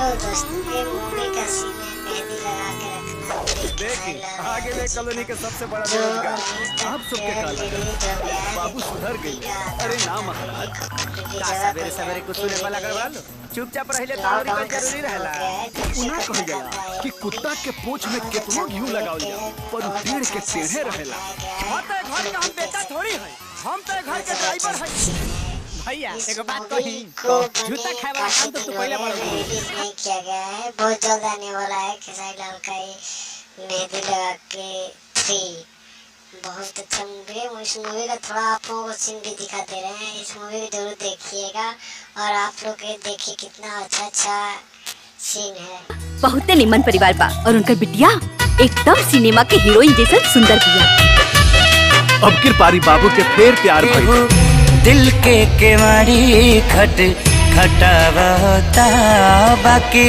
Hello दोस्तों, ये movie का सीन है, मेहंदी लगा के रखना। देखिए आगे में कॉलोनी के सबसे बड़ा बेरोजगार आप सबके काला बाबू सुधर गई। अरे ना महाराज, का सवेरे सवेरे कुछ सुने वाला करवा लो, चुपचाप रहिले तो और कोई जरूरी रहला। उना कह जाला कि कुत्ता के पूंछ में कितनो घी लगावल जाओ पर पेड़ के टेढ़े रहेला। होते घर का हम बेटा थोड़ी है, हम तो घर के ड्राइवर है। भैया एगो बात कही, जूता खाए वाला काम तो तू पहले बड़ा नहीं किया गया है। बहुत जल्द आने वाला है खेसारी लाल का ये मेहंदी लगा के 3। बहुत अच्छा मूवी है। इस मूवी का थोड़ा आप लोगों को सीन भी दिखा दे रहे हैं। इस मूवी को जरूर देखिएगा और आप लोग ये देखिए कितना अच्छा सीन है। बहुत निमन परिवार बा और उनका बिटिया एकदम सिनेमा के हीरोइन जैसा सुंदर बिया। अब किरपारी बाबू के फेर प्यार भइल। दिल के केवाड़ी खट खटावता बाकी।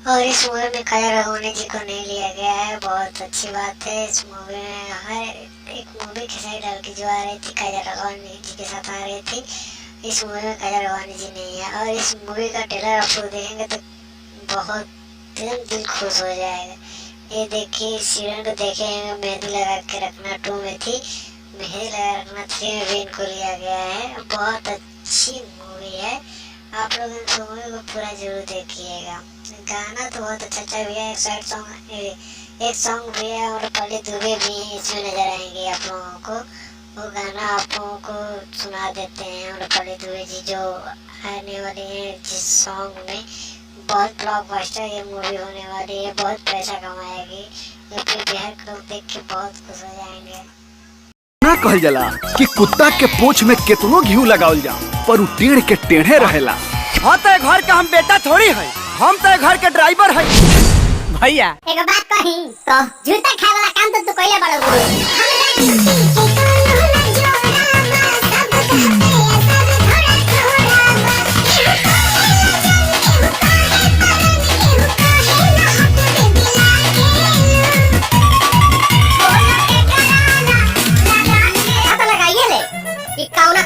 और इस मूवी में काजल राघवानी जी को नहीं लिया गया है, बहुत अच्छी बात है। इस मूवी में हर एक मूवी खेसारी लाल की जो आ रही थी काजल राघवानी जी के साथ आ रही थी, इस मूवी में काजल राघवानी जी नहीं है। और इस मूवी का ट्रेलर आप लोग देखेंगे तो बहुत दिल खुश हो जाएगा। ये देखिए, इस सीरियल को देखेंगे। मेहंदी लगा के रखना 2 में थी, मेहंदी लगा रखना 3 में भी इनको लिया गया है। बहुत अच्छी मूवी है, आप लोग इस मूवी को पूरा जरूर देखिएगा। गाना तो बहुत अच्छा भी है। एक सॉन्ग भी है और पल्ली दुबे भी इसमें नजर आएंगे आप लोगों को। वो गाना आप लोगों को सुना देते हैं। और पल्ली दुबे जी जो आने वाली है जिस सॉन्ग में, बहुत ब्लॉकबस्टर ये मूवी होने वाली है, बहुत पैसा कमाएगी। यूपी बिहार के लोग देख के बहुत खुश हो जाएंगे। ना कहल जाला कि कुत्ता के पूंछ में कितनो घी लगावल जाओ पर टेढ़ के टेढ़े रहेला। होते घर का हम बेटा थोड़ी है, हम तो घर के ड्राइवर है। भैया एगो बात कही, तो जूता खाए वाला काम तो तू कइले बड़ा।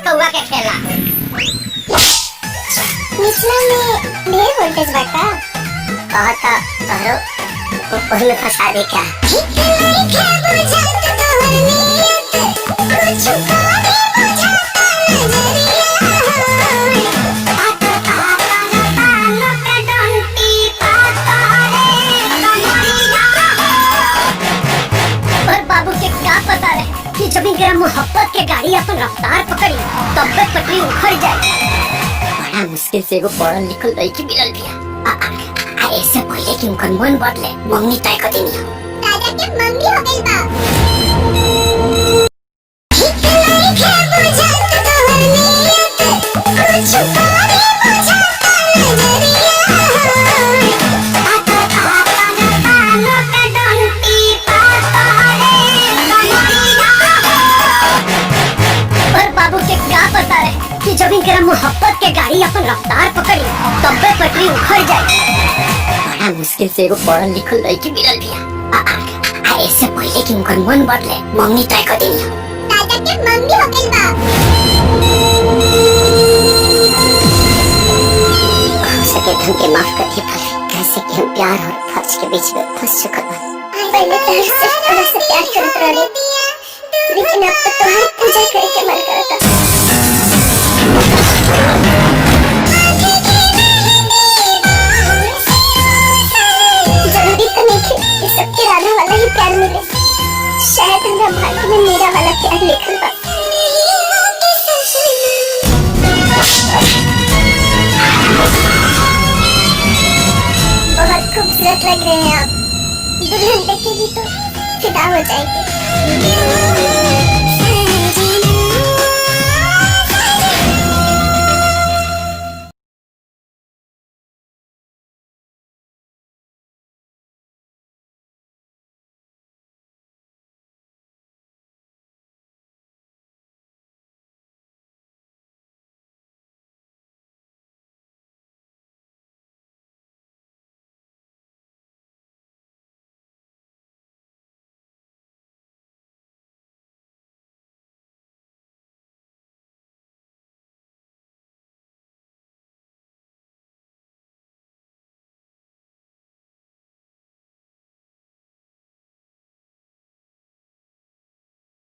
कौवा के खेला मिचला में ढेर वोल्टेज बाटा कहता तोहरो ओही में फंसा दे क्या। और बाबू के क्या पता है कि जब इनके मोहब्बत के गाड़ी अपन रफ्तार पकड़ी तब तक पटरी उखड़ जाए। बड़ा मुश्किल से वो पढ़ल लिखल लड़की मिलल बिया। ऐसे पहले कि उनका मन बदले मम्मी तय कर देनी। राजा के मम्मी हो गई बा। जब इनके मोहब्बत के गाड़ी अपन रफ्तार पकड़ी तब तक पटरी उखड़ जाए। बड़ा मुश्किल से वो पढ़ल लिखल लड़की मिलल बिया। ऐसे पहले कि उनका मन बदले मम्मी तय कर देनी। राजा के मम्मी हो गई बा। हो सके तो हमके माफ कर दे कैसे कि हम प्यार और फर्ज के बीच में फंस चुका हूं। पहले तो हमसे थोड़ा सा प्यार करत रहे, लेकिन अब तो तुम्हारी पूजा करे के मन करता। जरूरी तो नहीं कि सबके राधा वाला ही प्यार मिले, शायद हमरा भाग्य में मेरा वाला प्यार लिखल बा। बहुत खूबसूरत लग रहे हैं आप, दुल्हन देखेगी तो फिदा हो जाएगी।